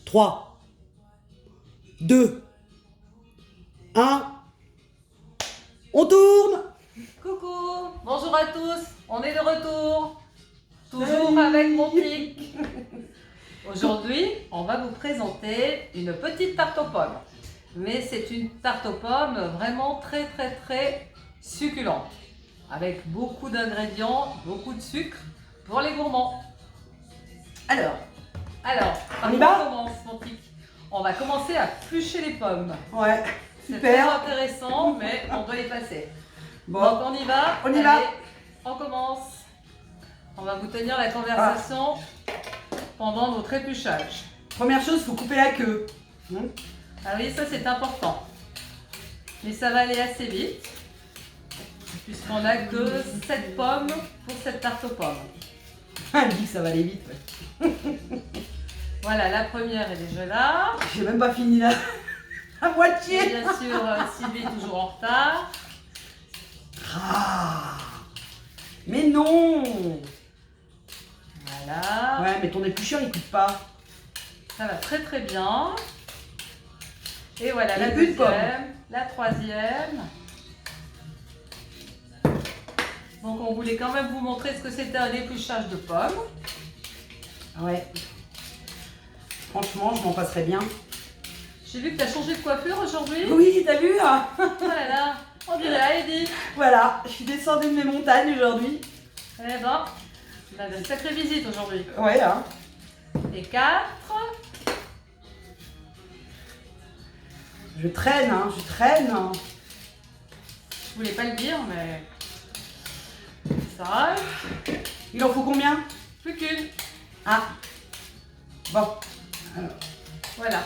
3, 2, 1. On tourne. Coucou, bonjour à tous, on est de retour, toujours avec mon tic. Aujourd'hui, on va vous présenter une petite tarte aux pommes. Mais c'est une tarte aux pommes vraiment très succulente. Avec beaucoup d'ingrédients, beaucoup de sucre pour les gourmands. Alors, par y quoi va on commence mon tic? On va commencer à plucher les pommes. Ouais, C'est très super. intéressant, mais on doit les passer. Bon, Donc on y va. On y va. On commence. On va vous tenir la conversation pendant notre épluchage. première chose, faut couper la queue. Ah oui, ça c'est important. Mais ça va aller assez vite, puisqu'on n'a que 7 pommes pour cette tarte aux pommes. Elle dit que ça va aller vite. Ouais. Voilà, la première est déjà là. J'ai même pas fini la Et moitié. bien sûr, Sylvie est toujours en retard. Ah. Mais non. Voilà, Ouais, mais ton éplucheur il coupe pas. ça va très bien. Et voilà, la Et une pomme. deuxième, la troisième. Donc on voulait quand même vous montrer ce que c'était un épluchage de pommes. Ouais. Franchement, je m'en passerais bien. J'ai vu que tu as changé de coiffure aujourd'hui. Oui, t'as vu hein. Oh là là, on dirait Heidi. Voilà, je suis descendue de mes montagnes aujourd'hui. Eh ben, on avait une sacrée visite aujourd'hui. Ouais, hein. Et 4. Je traîne, hein, je traîne. Je voulais pas le dire, mais 5. Il en faut combien? Plus qu'une. Ah. Bon. Alors. Voilà.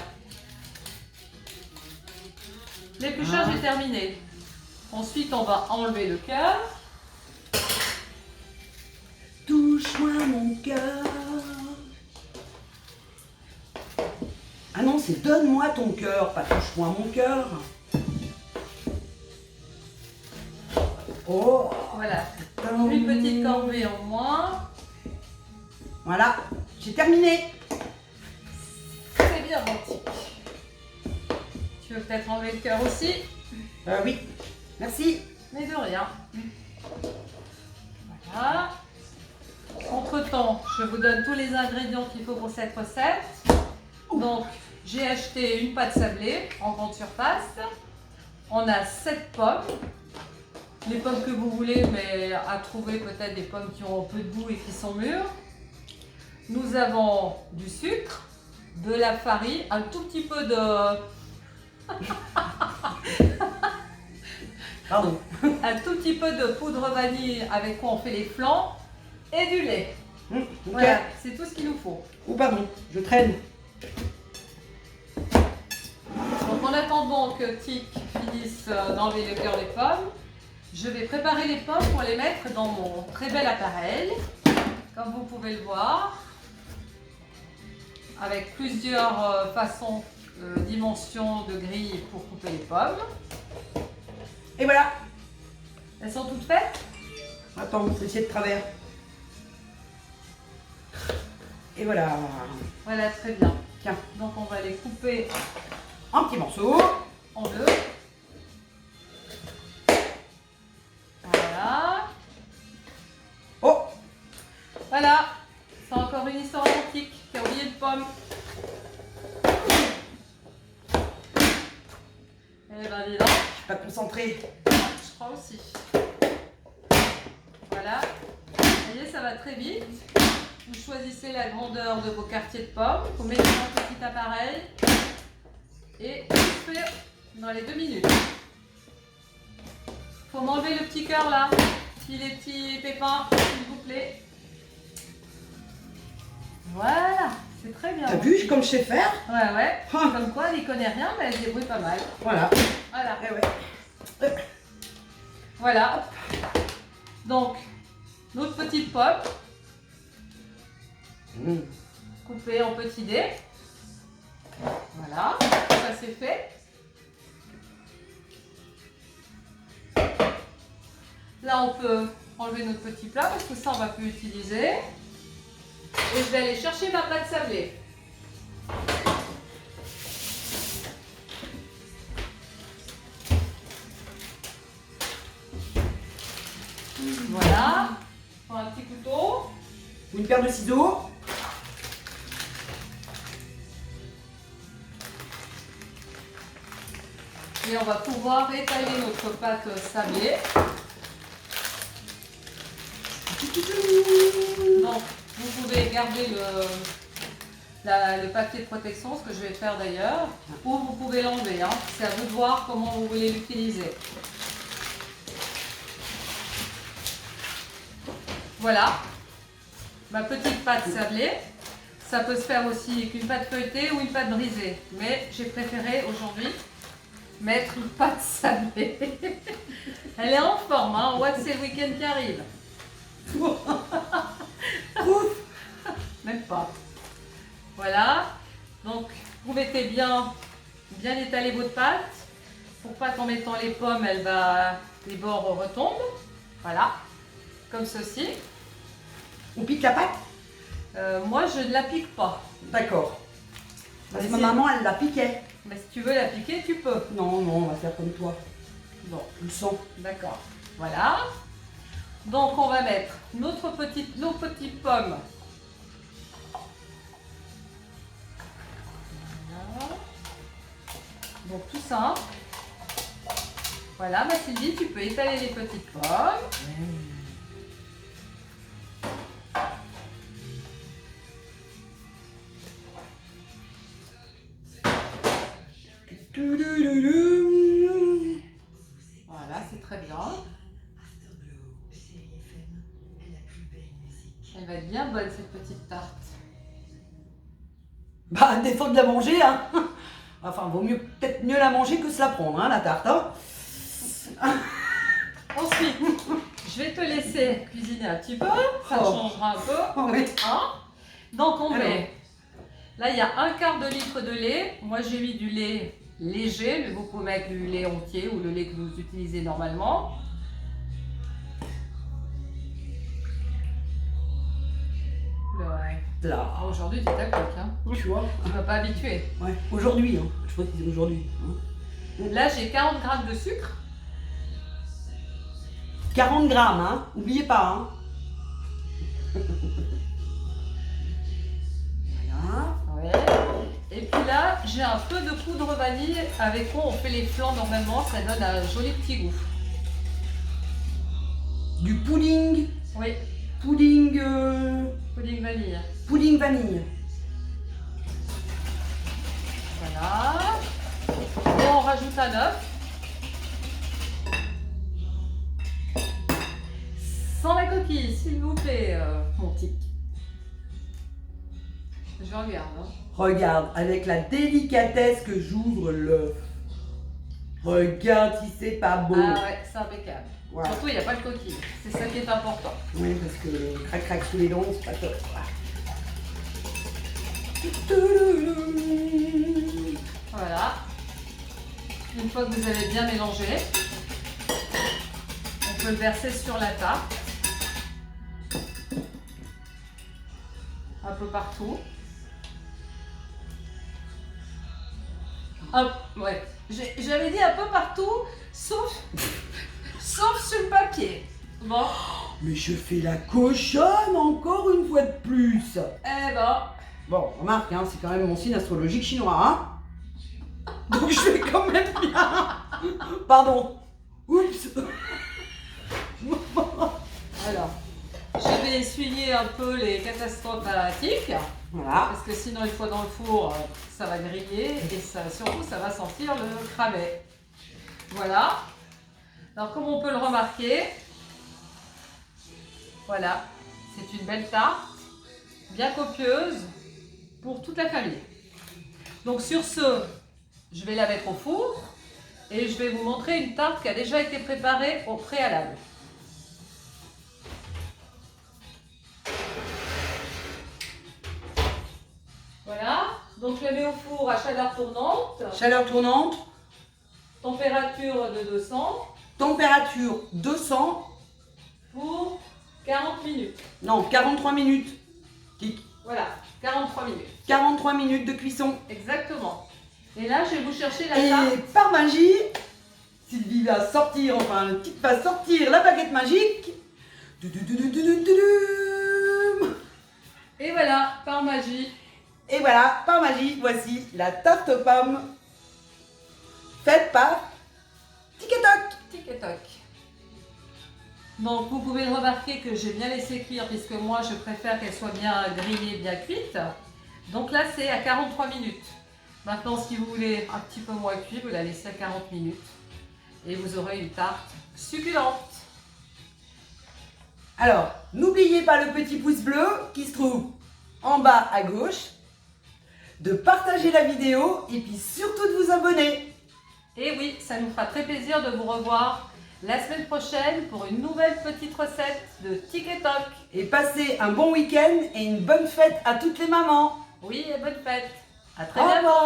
L'épluchage est terminé. Ensuite, on va enlever le cœur. Touche-moi mon cœur. Ah non, c'est donne-moi ton cœur, pas touche-moi mon cœur. Oh. Voilà. Une petite corvée en moins. Voilà, j'ai terminé. C'est bien, mon petit. Tu veux peut-être enlever le cœur aussi? Oui, merci. Mais de rien. Voilà. Entre-temps, je vous donne tous les ingrédients qu'il faut pour cette recette. Donc, j'ai acheté une pâte sablée en grande surface. On a 7 pommes. Les pommes que vous voulez, mais à trouver peut-être des pommes qui ont un peu de goût et qui sont mûres. Nous avons du sucre, de la farine, un tout petit peu de... Pardon. un tout petit peu de poudre vanille avec quoi on fait les flancs et du lait. Ok. Voilà, c'est tout ce qu'il nous faut. Oh pardon, je traîne. Donc en attendant que Tic finisse d'enlever le cœur des pommes, je vais préparer les pommes pour les mettre dans mon très bel appareil, comme vous pouvez le voir, avec plusieurs façons, dimensions de grille pour couper les pommes. Et voilà. Elles sont toutes faites? Attends, on va essayer de travers. Et voilà. Voilà, très bien. Tiens, Donc on va les couper un petit morceau. en deux. Voilà. Oh, Voilà. C'est encore une histoire antique qui a oublié de pommes. Eh ben dis donc. je suis pas concentrée. Je crois aussi. Voilà. Vous voyez, ça va très vite. Vous choisissez la grandeur de vos quartiers de pommes. Vous mettez dans un petit appareil. Et vous faites dans les 2 minutes. Faut m'enlever le petit cœur là. Puis les petits pépins, s'il vous plaît. Voilà. C'est très bien. T'as vu comme je sais faire? Ouais. Ah. Comme quoi, elle n'y connaît rien, mais elle se débrouille pas mal. Voilà. Voilà. Eh ouais. Voilà. Donc, notre petite pomme coupée en petits dés. Voilà, ça c'est fait. Là, on peut enlever notre petit plat parce que ça, on va plus utiliser. Et je vais aller chercher ma pâte sablée. paire de ciseaux. Et on va pouvoir étaler notre pâte sablée. Donc, vous pouvez garder le papier de protection, ce que je vais faire d'ailleurs, ou vous pouvez l'enlever. Hein. C'est à vous de voir comment vous voulez l'utiliser. Voilà, ma petite pâte sablée. Ça peut se faire aussi avec une pâte feuilletée ou une pâte brisée. Mais j'ai préféré aujourd'hui mettre une pâte sablée. Elle est en forme, hein. On voit que c'est le week-end qui arrive. Même pas. Voilà. Donc, vous mettez bien étaler votre pâte pour pas qu'en mettant les pommes, les bords retombent. Voilà. Comme ceci. On pique la pâte? Moi, je ne la pique pas. D'accord. Parce que ma Mais maman, elle la piquait. Mais si tu veux la piquer, tu peux. Non, non, on va faire comme toi. Bon, Tu le sens. d'accord. Voilà. Donc, on va mettre nos petites pommes. Voilà. Donc, tout ça. Voilà, ma Sylvie, tu peux étaler les petites pommes. Voilà, c'est très bien. Elle va être bien bonne, cette petite tarte. Bah, à défaut de la manger, hein. Enfin, vaut peut-être mieux la manger que se la prendre, hein, la tarte, hein. Ensuite, je vais te laisser cuisiner un petit peu. Ça changera un peu. Oh, oui. Hein? Donc, on Alors. met... Là, il y a 1/4 de litre de lait. Moi, j'ai mis du lait léger, mais vous pouvez mettre du lait entier ou le lait que vous utilisez normalement. Ouais. Là. Aujourd'hui, tu t'appliques, hein. Tu vois. Tu ne vas pas habituer. Ouais. Aujourd'hui, hein. Je crois que c'est aujourd'hui. Hein. Là, j'ai 40 g de sucre. 40 grammes, hein. Oubliez pas, hein. Voilà. Ouais. Et puis là, j'ai un peu de poudre vanille avec quoi on fait les flancs normalement. Ça donne un joli petit goût. Du pudding. Oui, Pudding. pudding vanille. Pudding vanille. Voilà. Et on rajoute un œuf. Sans la coquille, s'il vous plaît, mon tic. Je regarde. Hein. Regarde, avec la délicatesse que j'ouvre l'œuf. Regarde si c'est pas beau. Ah ouais, c'est impeccable. Voilà. Surtout, il n'y a pas de coquille. C'est ça qui est important. Oui, parce que le crac-crac sous les dents, c'est pas top. Voilà. Une fois que vous avez bien mélangé, on peut le verser sur la tarte. Un peu partout. Hop, ouais. J'avais dit un peu partout, sauf sur le papier. Bon. Mais je fais la cochonne encore une fois de plus. Eh ben, Bon, remarque, hein, c'est quand même mon signe astrologique chinois, hein. Donc je fais quand même bien. Pardon. Oups. alors, je vais essuyer un peu les catastrophes aromatiques. Voilà. Parce que sinon, une fois dans le four, ça va griller et surtout, ça va sentir le cramet. Voilà. Alors, comme on peut le remarquer, voilà, c'est une belle tarte, bien copieuse pour toute la famille. Donc, sur ce, je vais la mettre au four et je vais vous montrer une tarte qui a déjà été préparée au préalable. Voilà, donc je la mets au four à chaleur tournante, Chaleur tournante, température de 200 température 200, pour 40 minutes. non, 43 minutes. Tic. Voilà, 43 minutes. 43 minutes de cuisson. Exactement. Et là, je vais vous chercher la Et tarte. par magie, Sylvie va sortir, enfin le type va sortir la baguette magique. Et voilà, par magie. Et voilà, par magie, voici la tarte aux pommes faite par Tic et Toc. Tic et toc. Donc vous pouvez remarquer que j'ai bien laissé cuire puisque moi je préfère qu'elle soit bien grillée, bien cuite. Donc là c'est à 43 minutes. Maintenant si vous voulez un petit peu moins cuit, vous la laissez à 40 minutes. Et vous aurez une tarte succulente. Alors, n'oubliez pas le petit pouce bleu qui se trouve en bas à gauche, de partager la vidéo et puis surtout de vous abonner. Et oui, ça nous fera très plaisir de vous revoir la semaine prochaine pour une nouvelle petite recette de Tic et Toc. Et passez un bon week-end et une bonne fête à toutes les mamans. Oui, et bonne fête. À très Au bientôt. revoir.